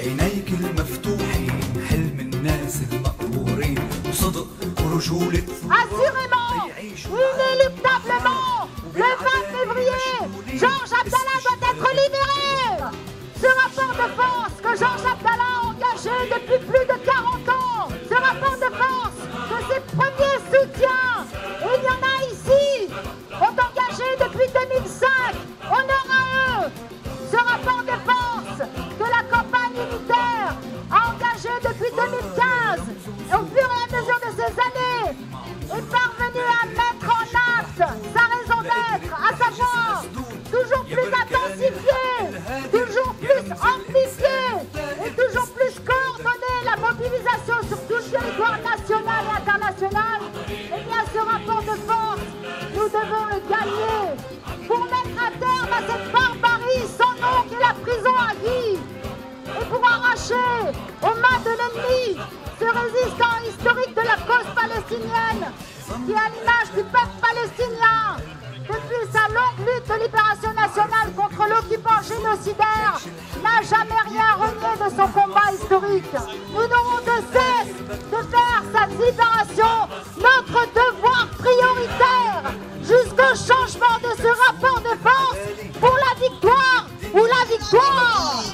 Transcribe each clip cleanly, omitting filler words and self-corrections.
عينيك المفتوحين حلم الناس المقهورين وصدق ورجولة. Assurément, inéluctablement, le 20 février, Georges Abdallah doit être libéré. Ce rapport de force que Georges Abdallah a engagé depuis plus de 40 ans, ce rapport de force que ses premiers soutiens, et il y en a ici, ont engagé depuis 2005, honneur à eux. Ce rapport de force que la campagne unitaire a engagé depuis 2015, et au fur et à mesure de ces années, est parvenu à mettre en acte sa raison d'être, à savoir toujours plus intensifier, toujours plus amplifier et toujours plus coordonner la mobilisation sur tout le territoire national et international. Et bien ce rapport de force, nous devons le gagner pour mettre un terme à cette barbarie sans nom qu'est la prison à vie et pour arracher aux mains de l'ennemi ce résistant historique de la cause palestinienne qui, à l'image du peuple palestinien, depuis sa longue lutte de libération nationale contre l'occupant génocidaire, n'a jamais rien renié de son combat historique. Nous n'aurons de cesse de faire sa libération notre devoir prioritaire jusqu'au changement de ce rapport de force pour la victoire ou la victoire.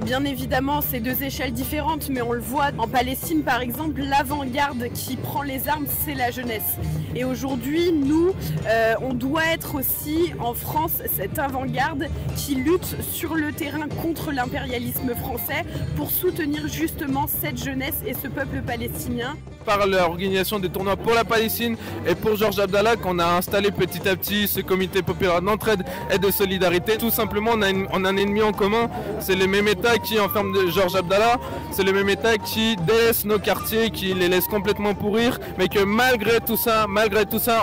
Bien évidemment, c'est deux échelles différentes, mais on le voit en Palestine, par exemple, l'avant-garde qui prend les armes, c'est la jeunesse. Et aujourd'hui, nous, on doit être aussi, en France, cette avant-garde qui lutte sur le terrain contre l'impérialisme français pour soutenir justement cette jeunesse et ce peuple palestinien. Par l'organisation des tournois pour la Palestine et pour Georges Abdallah qu'on a installé petit à petit ce comité populaire d'entraide et de solidarité. Tout simplement, on a un ennemi en commun, c'est le même État qui enferme Georges Abdallah, c'est le même État qui délaisse nos quartiers, qui les laisse complètement pourrir, mais que malgré tout ça,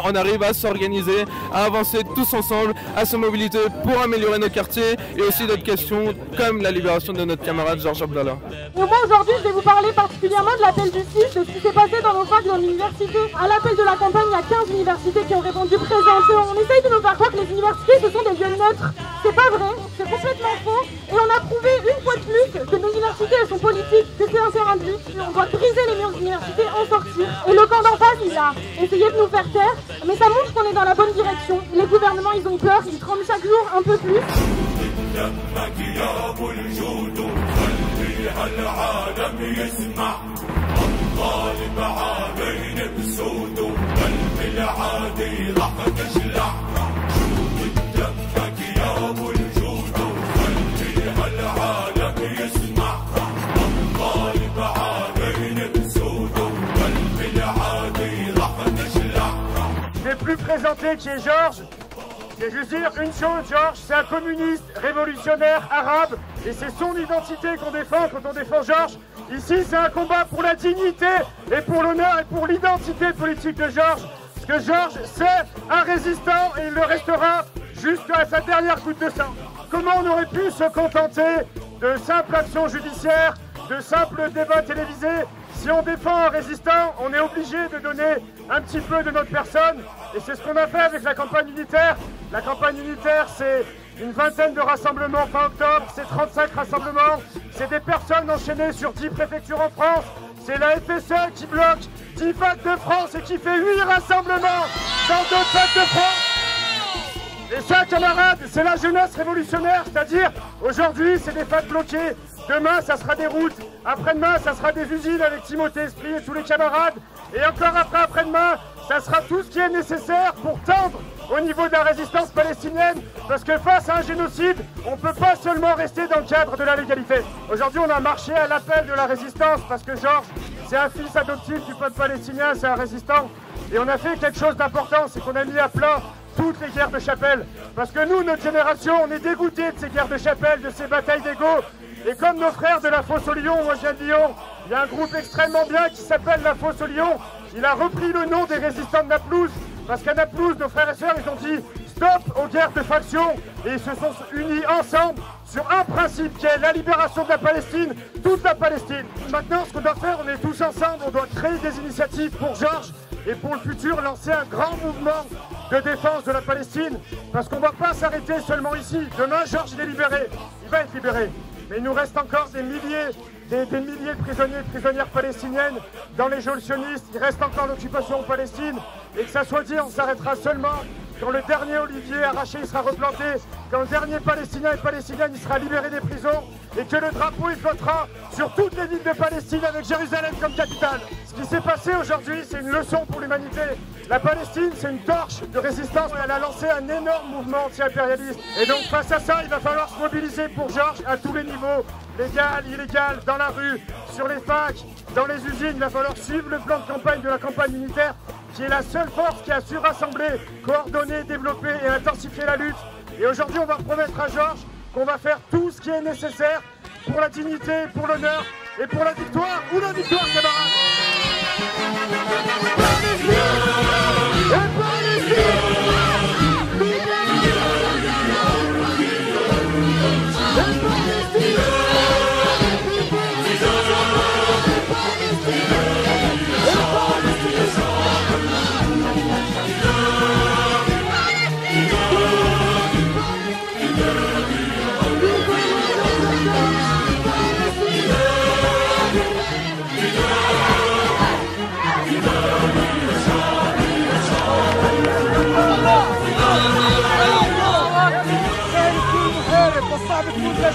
on arrive à s'organiser, à avancer tous ensemble, à se mobiliser pour améliorer nos quartiers et aussi d'autres questions comme la libération de notre camarade Georges Abdallah. Et moi aujourd'hui, je vais vous parler particulièrement de l'appel du 6, de ce qui s'est passé dans nos facs, dans l'université. À l'appel de la campagne, il y a 15 universités qui ont répondu présentes. On essaye de nous faire croire que les universités, ce sont des lieux neutres. C'est pas vrai, c'est complètement faux. Et on a prouvé une fois de plus que nos universités, elles sont politiques, que c'est un terrain de lutte. On doit briser les murs d'université, en sortir. Et le camp d'en face, il a essayé de nous faire taire. Mais ça montre qu'on est dans la bonne direction. Les gouvernements, ils ont peur, ils tremblent chaque jour un peu plus. Je vais plus présenter qui est Georges. Je vais juste dire une chose, Georges, c'est un communiste révolutionnaire arabe et c'est son identité qu'on défend quand on défend Georges. Ici, c'est un combat pour la dignité et pour l'honneur et pour l'identité politique de Georges. Parce que Georges, c'est un résistant et il le restera jusqu'à sa dernière goutte de sang. Comment on aurait pu se contenter de simples actions judiciaires, de simples débats télévisés? Si on défend un résistant, on est obligé de donner un petit peu de notre personne. Et c'est ce qu'on a fait avec la campagne unitaire. La campagne unitaire, c'est une vingtaine de rassemblements fin octobre, c'est 35 rassemblements, c'est des personnes enchaînées sur 10 préfectures en France, c'est la FSE qui bloque 10 facs de France et qui fait 8 rassemblements dans d'autres facs de France. Et ça, camarades, c'est la jeunesse révolutionnaire, c'est-à-dire aujourd'hui, c'est des facs bloqués, demain, ça sera des routes, après-demain, ça sera des usines avec Timothée Esprit et tous les camarades, et encore après-demain, ça sera tout ce qui est nécessaire pour tendre au niveau de la résistance palestinienne, parce que face à un génocide, on ne peut pas seulement rester dans le cadre de la légalité. Aujourd'hui, on a marché à l'appel de la résistance, parce que Georges, c'est un fils adoptif du peuple palestinien, c'est un résistant. Et on a fait quelque chose d'important, c'est qu'on a mis à plat toutes les guerres de chapelle. Parce que nous, notre génération, on est dégoûtés de ces guerres de chapelle, de ces batailles d'ego. Et comme nos frères de la Fosse au Lion, moi je viens de Lyon, il y a un groupe extrêmement bien qui s'appelle la Fosse au Lion. Il a repris le nom des résistants de Naplouse, parce qu'à Naplouse, nos frères et sœurs, ils ont dit stop aux guerres de faction. Et ils se sont unis ensemble sur un principe qui est la libération de la Palestine, toute la Palestine. Maintenant, ce qu'on doit faire, on est tous ensemble, on doit créer des initiatives pour Georges et pour le futur lancer un grand mouvement de défense de la Palestine, parce qu'on ne va pas s'arrêter seulement ici. Demain, Georges, il est libéré, il va être libéré. Mais il nous reste encore des milliers de prisonniers et prisonnières palestiniennes dans les geôles sionistes. Il reste encore l'occupation en Palestine. Et que ça soit dit, on s'arrêtera seulement quand le dernier olivier arraché il sera replanté, quand le dernier Palestinien et Palestinienne il sera libéré des prisons, et que le drapeau il flottera sur toutes les villes de Palestine avec Jérusalem comme capitale. Ce qui s'est passé aujourd'hui, c'est une leçon pour l'humanité. La Palestine, c'est une torche de résistance. Elle a lancé un énorme mouvement anti-impérialiste. Et donc face à ça, il va falloir se mobiliser pour Georges à tous les niveaux, légal, illégal, dans la rue, sur les facs, dans les usines. Il va falloir suivre le plan de campagne de la campagne unitaire, qui est la seule force qui a su rassembler, coordonner, développer et intensifier la lutte. Et aujourd'hui, on va promettre à Georges qu'on va faire tout ce qui est nécessaire pour la dignité, pour l'honneur et pour la victoire ou la victoire, camarades.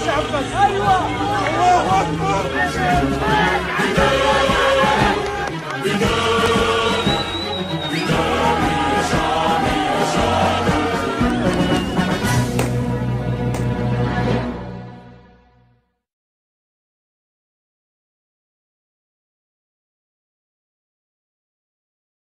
شعب بس ايوه الله اكبر